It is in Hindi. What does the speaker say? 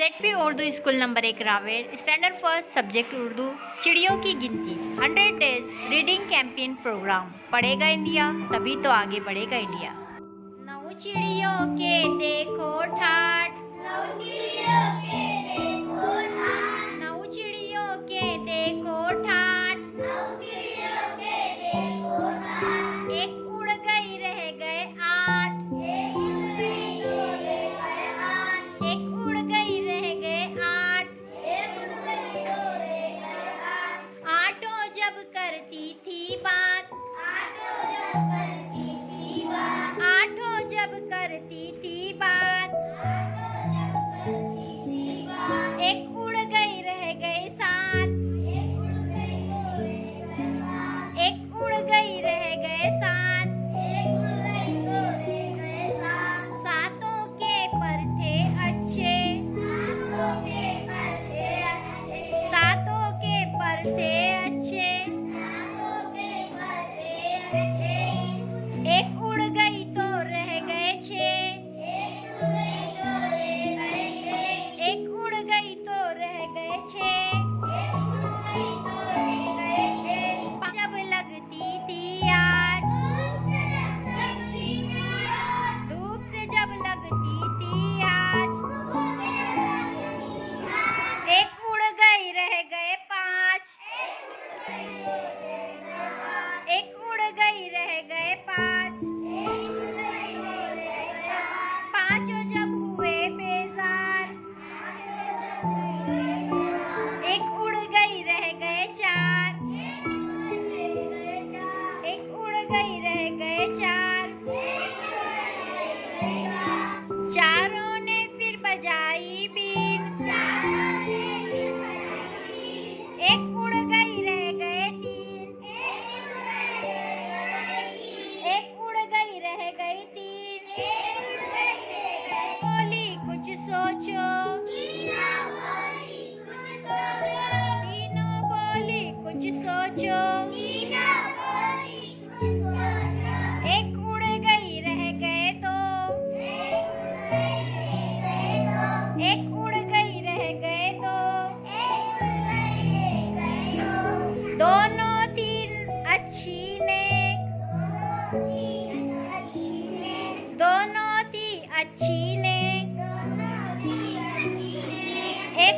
ZP Urdu school number 1 Raver standard first subject Urdu चिड़ियों की गिनती 100 डेज रीडिंग कैंपेन प्रोग्राम। पढ़ेगा इंडिया तभी तो आगे बढ़ेगा इंडिया। नौ चिड़ियों के देखो ठाठ, नौ चिड़ियों के देखो ठाठ, नौ चिड़ियों के देखो ठाठ, नौ चिड़ियों के देखो ठाठ। एक उड़ गई रह गए आठ, एक उड़ गई तो रह गए आठ, एक उड़ गई रह गए आठ, एक उड़ गई तो रह गए आठ। आठों जब करती थी बात, आठों जब करती थी बात, आठों जब करती थी बात, आठों जब करती थी बात। एक उड़ गई रह गए सात, एक उड़ गई तो रह गए सात, एक उड़ गई रह गए सात, एक उड़ गई तो रह गए सात। सातों के पर थे अच्छे, सातों के पर थे अच्छे, सातों के पर थे अच्छे, सातों के पर थे अच्छे। एक उड़ गई तो रह गए छः, एक उड़ गई तो रह गए छः, एक उड़ गई तो रह गए छः, एक उड़ गई तो रह गए छः। जब लगती थी आज, धूप से जब लगती थी आज, एक उड़ गई रह गए पाँच, एक उड़ गई रह गए पाँच, पाँचों जब हुए बेजार, एक उड़ गई रह गए चार, एक उड़ गई रह गए चार। चारों ने फिर बजाई बीन, एक उड़ गई रह गए तीन, एक उड़ गई रह गई तीन। बोली कुछ सोचो, तीनों बोली कुछ सोचो, एक उड़ गई रह गए दो, एक उड़ गई रह गए दो। दोनों थी अच्छी नेक, दोनों थी अच्छी नेक, एक